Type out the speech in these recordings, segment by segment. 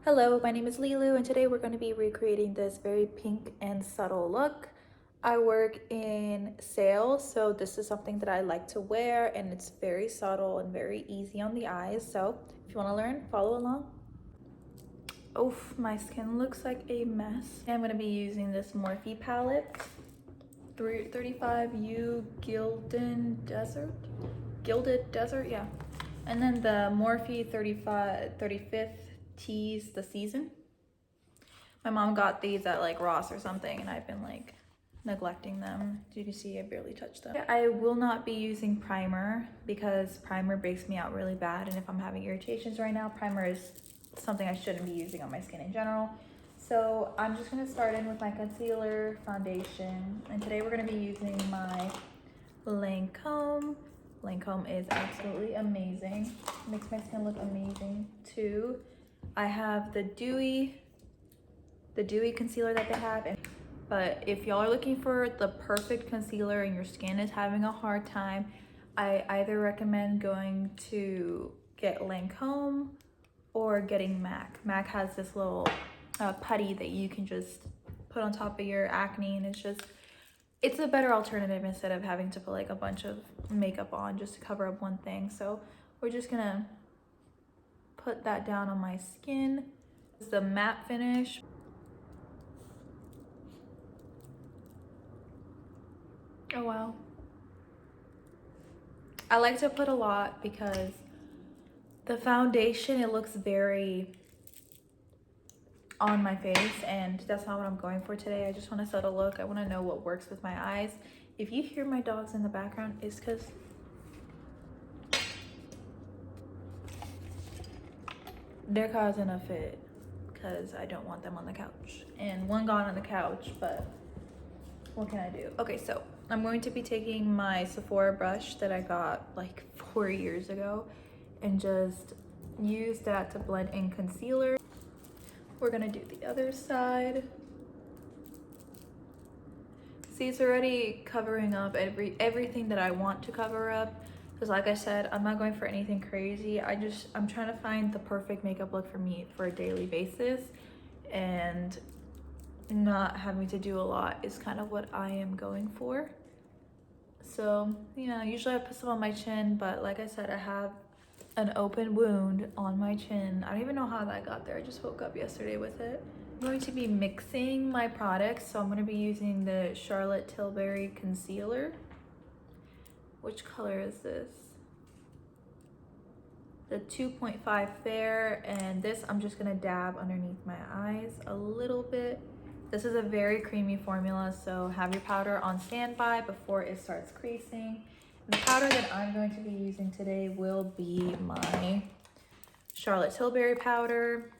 Hello, my name is Lilu and today we're going to be recreating this very pink and subtle look. I work in sales, so this is something that I like to wear and it's very subtle and very easy on the eyes. So if you want to learn, follow along. Oof, my skin looks like a mess. I'm going to be using this Morphe palette, 35 U Gilded Desert, yeah. And then the Morphe 35th Tease the Season. My mom got these at like Ross or something and I've been like neglecting them. You can see I barely touched them. I will not be using primer because primer breaks me out really bad, and if I'm having irritations right now, primer is something I shouldn't be using on my skin in general. So I'm just gonna start in with my concealer, foundation, and today we're gonna be using my Lancome. Lancome is absolutely amazing. It makes my skin look amazing too. I have the dewy concealer that they have, but if y'all are looking for the perfect concealer and your skin is having a hard time, I either recommend going to get Lancome or getting MAC. MAC has this little putty that you can just put on top of your acne, and it's a better alternative instead of having to put like a bunch of makeup on just to cover up one thing. So we're just gonna put that down on my skin. It's the matte finish. Oh wow. I like to put a lot because the foundation, it looks very on my face, and that's not what I'm going for today. I just want a subtle look. I want to know what works with my eyes. If you hear my dogs in the background, it's because they're causing a fit because I don't want them on the couch. And one got on the couch, but what can I do? Okay, so I'm going to be taking my Sephora brush that I got like 4 years ago and just use that to blend in concealer. We're gonna do the other side. See, it's already covering up everything that I want to cover up, because like I said, I'm not going for anything crazy. I'm trying to find the perfect makeup look for me for a daily basis, and not having to do a lot is kind of what I am going for. So yeah, usually I put some on my chin, but like I said, I have an open wound on my chin. I don't even know how that got there. I just woke up yesterday with it. I'm going to be mixing my products, so I'm going to be using the Charlotte Tilbury concealer. Which color is this? The 2.5 Fair, and this I'm just going to dab underneath my eyes a little bit. This is a very creamy formula, so have your powder on standby before it starts creasing. The powder that I'm going to be using today will be my Charlotte Tilbury powder.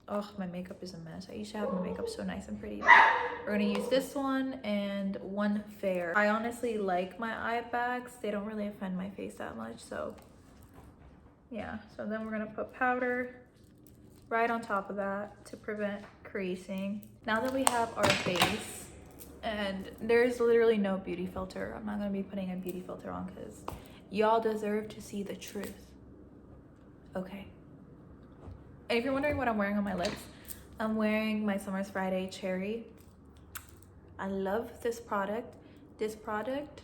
Oh, my makeup is a mess. I used to have my makeup so nice and pretty. We're gonna use this one and one Fair. I honestly like my eye bags. They don't really offend my face that much, so yeah. So then we're gonna put powder right on top of that to prevent creasing. Now that we have our base, and there's literally no beauty filter. I'm not gonna be putting a beauty filter on because y'all deserve to see the truth. Okay. And if you're wondering what I'm wearing on my lips, I'm wearing my Summer's Friday Cherry. I love this product. This product,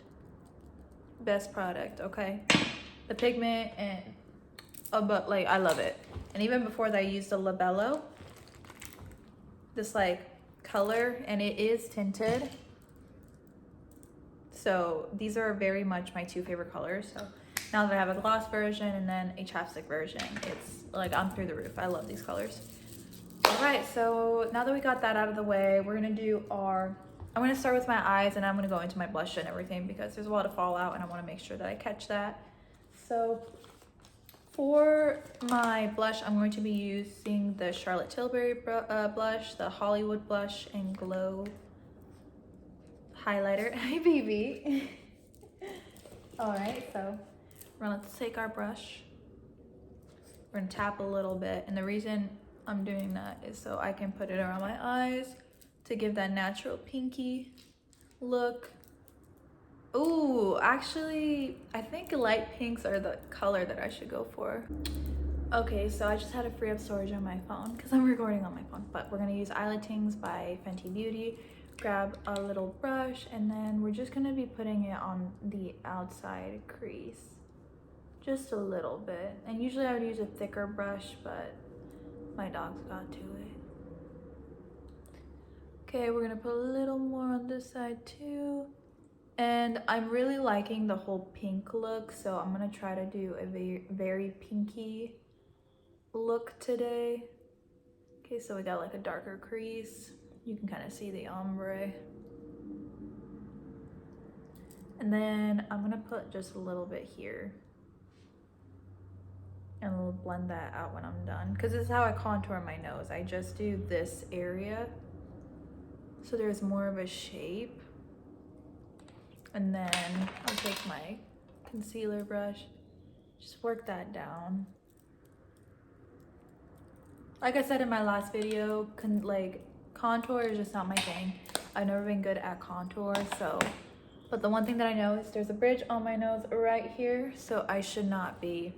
best product, okay? The pigment and, but like, I love it. And even before that, I used a Labello. This like color, and it is tinted, so these are very much my two favorite colors. So now that I have a gloss version and then a chapstick version, it's like I'm through the roof. I love these colors. All right, so now that we got that out of the way, we're gonna do I'm gonna start with my eyes, and I'm gonna go into my blush and everything because there's a lot of fallout and I want to make sure that I catch that. So for my blush, I'm going to be using the Charlotte Tilbury blush, the Hollywood blush and glow highlighter. Hi, baby. All right, so let's take our brush. We're gonna tap a little bit, and the reason I'm doing that is so I can put it around my eyes to give that natural pinky look. Ooh, actually, I think light pinks are the color that I should go for. Okay, so I just had to free up storage on my phone because I'm recording on my phone, but we're gonna use Eyelintings by Fenty Beauty. Grab a little brush and then we're just gonna be putting it on the outside crease. Just a little bit. And usually I would use a thicker brush, but my dogs got to it. Okay, we're gonna put a little more on this side too. And I'm really liking the whole pink look, so I'm gonna try to do a very pinky look today. Okay, so we got like a darker crease. You can kind of see the ombre. And then I'm gonna put just a little bit here. And we'll blend that out when I'm done. Because this is how I contour my nose. I just do this area, so there's more of a shape. And then I'll take my concealer brush, just work that down. Like I said in my last video, contour is just not my thing. I've never been good at contour, so. But the one thing that I know is there's a bridge on my nose right here, so I should not be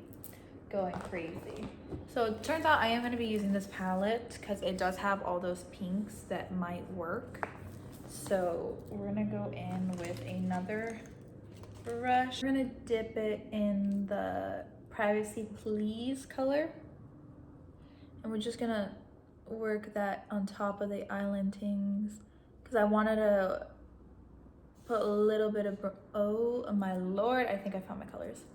going crazy. So it turns out I am gonna be using this palette because it does have all those pinks that might work. So we're gonna go in with another brush. We're gonna dip it in the Privacy Please color. And we're just gonna work that on top of the eyelintings because I wanted to put a little bit of, oh my lord, I think I found my colors.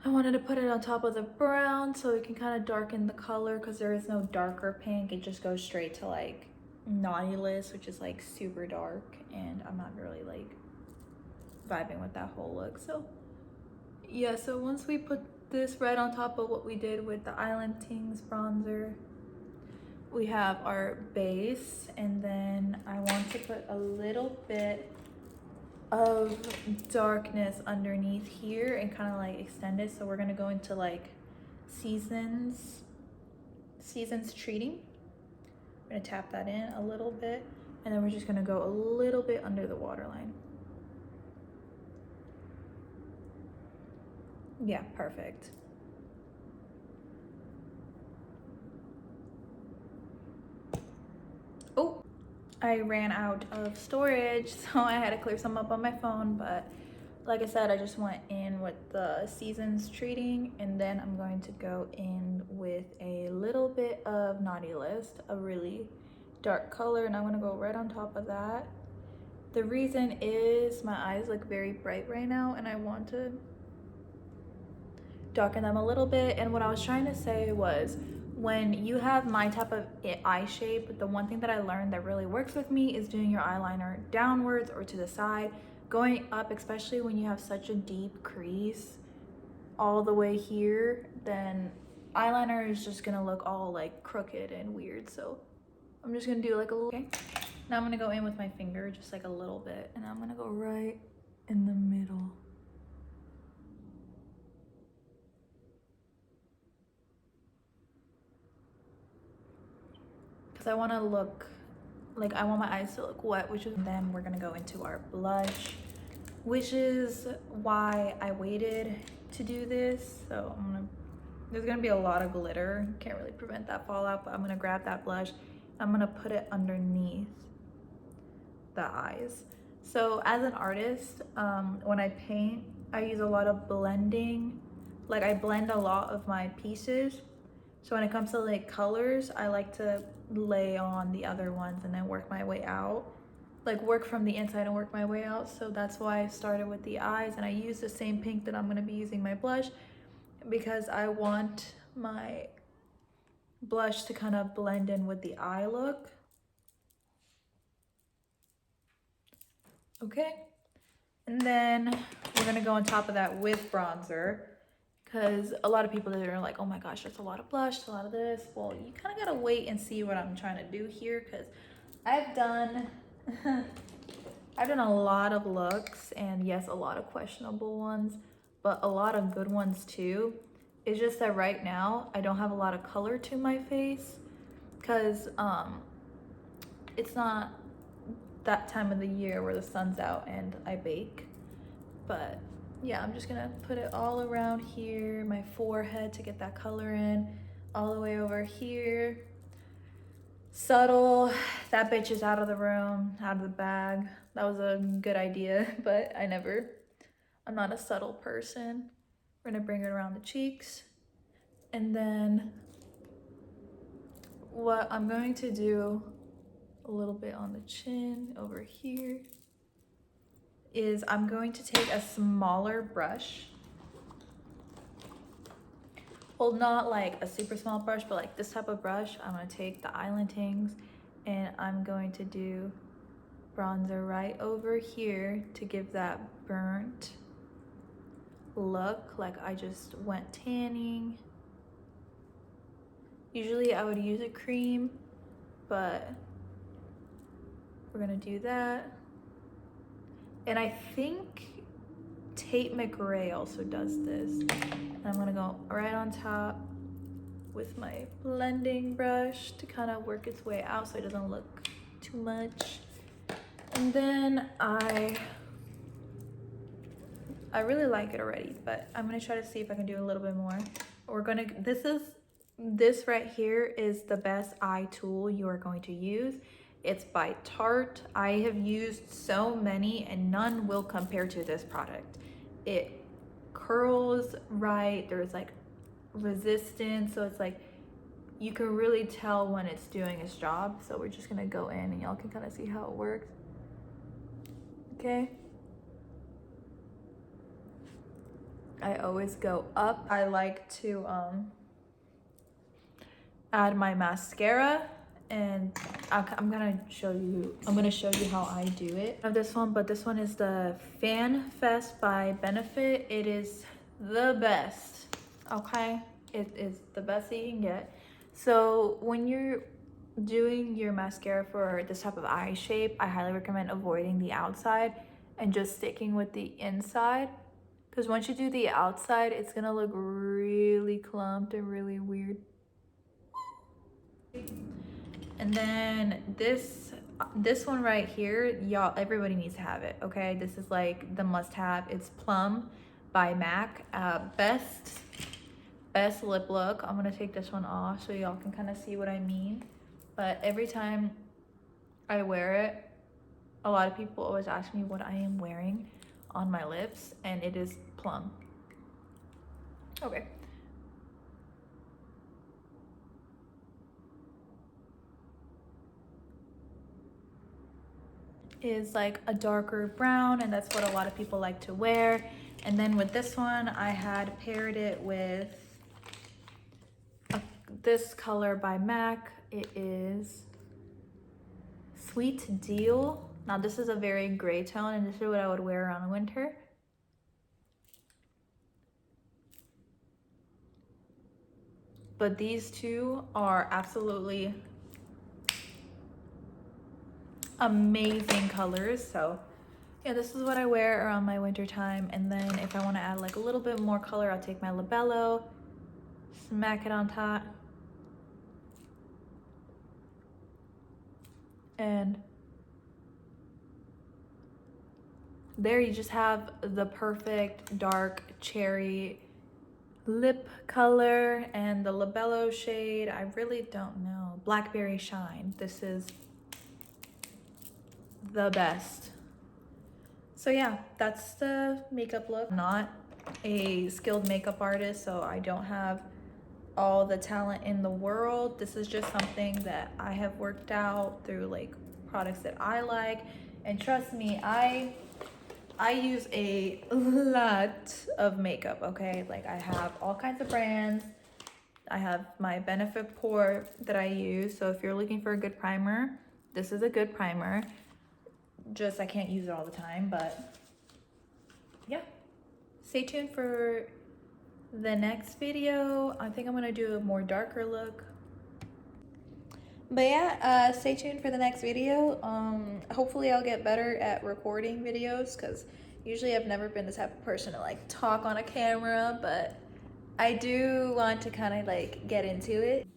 I wanted to put it on top of the brown so it can kind of darken the color because there is no darker pink. It just goes straight to like Nautilus, which is like super dark, and I'm not really like vibing with that whole look. So yeah, so once we put this right on top of what we did with the Eyelintings bronzer, we have our base, and then I want to put a little bit of darkness underneath here and kind of like extend it. So we're gonna go into like Seasons Treating. I'm gonna tap that in a little bit, and then we're just gonna go a little bit under the waterline. Yeah, perfect. Oh, I ran out of storage, so I had to clear some up on my phone, but like I said, I just went in with the Seasons Treating, and then I'm going to go in with a little bit of Naughty List, a really dark color, and I'm gonna go right on top of that. The reason is my eyes look very bright right now, and I want to darken them a little bit. And what I was trying to say was, when you have my type of eye shape, the one thing that I learned that really works with me is doing your eyeliner downwards or to the side. Going up, especially when you have such a deep crease all the way here, then eyeliner is just gonna look all like crooked and weird. So I'm just gonna do like a little, okay? Now I'm gonna go in with my finger, just like a little bit, and I'm gonna go right in the middle. I want to look like, I want my eyes to look wet, which is, then we're gonna go into our blush, which is why I waited to do this. So there's gonna be a lot of glitter, can't really prevent that fallout, but I'm gonna grab that blush, I'm gonna put it underneath the eyes. So as an artist, when I paint, I use a lot of blending. Like, I blend a lot of my pieces. So when it comes to like colors, I like to lay on the other ones and then work my way out. Like, work from the inside and work my way out. So that's why I started with the eyes, and I use the same pink that I'm gonna be using my blush, because I want my blush to kind of blend in with the eye look. Okay, and then we're gonna go on top of that with bronzer, because a lot of people that are like, oh my gosh, that's a lot of blush, a lot of this. Well, you kind of gotta wait and see what I'm trying to do here, because I've done a lot of looks, and yes, a lot of questionable ones, but a lot of good ones too. It's just that right now I don't have a lot of color to my face, because it's not that time of the year where the sun's out and I bake. But yeah, I'm just gonna put it all around here, my forehead to get that color in, all the way over here. Subtle. That bitch is out of the room, out of the bag. That was a good idea, but I'm not a subtle person. We're gonna bring it around the cheeks. And then what I'm going to do a little bit on the chin over here is I'm going to take a smaller brush. Well, not like a super small brush, but like this type of brush. I'm gonna take the Islandings and I'm going to do bronzer right over here to give that burnt look, like I just went tanning. Usually I would use a cream, but we're gonna do that. And I think Tate McRae also does this. And I'm gonna go right on top with my blending brush to kind of work its way out so it doesn't look too much. And then I really like it already, but I'm gonna try to see if I can do a little bit more. This right here is the best eye tool you are going to use. It's by Tarte. I have used so many and none will compare to this product. It curls right, there's like resistance, so it's like you can really tell when it's doing its job. So we're just gonna go in and y'all can kind of see how it works. Okay. I always go up. I like to add my mascara, and I'm gonna show you how I do it. I have this one, but this one is the Fan Fest by Benefit. It is the best, okay? It is the best that you can get. So when you're doing your mascara for this type of eye shape, I highly recommend avoiding the outside and just sticking with the inside, because once you do the outside, it's gonna look really clumped and really weird. And then this one right here, y'all, everybody needs to have it, okay? This is like the must-have. It's Plum by MAC. Best lip look. I'm gonna take this one off so y'all can kind of see what I mean. But every time I wear it, a lot of people always ask me what I am wearing on my lips, and it is Plum. Okay. Is like a darker brown, and that's what a lot of people like to wear. And then with this one, I had paired it with this color by MAC. It is Sweet Deal. Now this is a very gray tone, and this is what I would wear around winter. But these two are absolutely amazing colors. So yeah, this is what I wear around my winter time. And then if I want to add like a little bit more color, I'll take my Labello, smack it on top, and there you just have the perfect dark cherry lip color. And the Labello shade, I really don't know, Blackberry Shine. This is the best. So yeah, that's the makeup look. I'm not a skilled makeup artist, so I don't have all the talent in the world. This is just something that I have worked out through like products that I like. And trust me, I use a lot of makeup, okay? Like I have all kinds of brands. I have my Benefit Pore that I use. So if you're looking for a good primer, this is a good primer. Just I can't use it all the time, but yeah. Stay tuned for the next video. I think I'm gonna do a more darker look. But yeah, stay tuned for the next video. Hopefully I'll get better at recording videos, because usually I've never been the type of person to like talk on a camera, but I do want to kind of like get into it.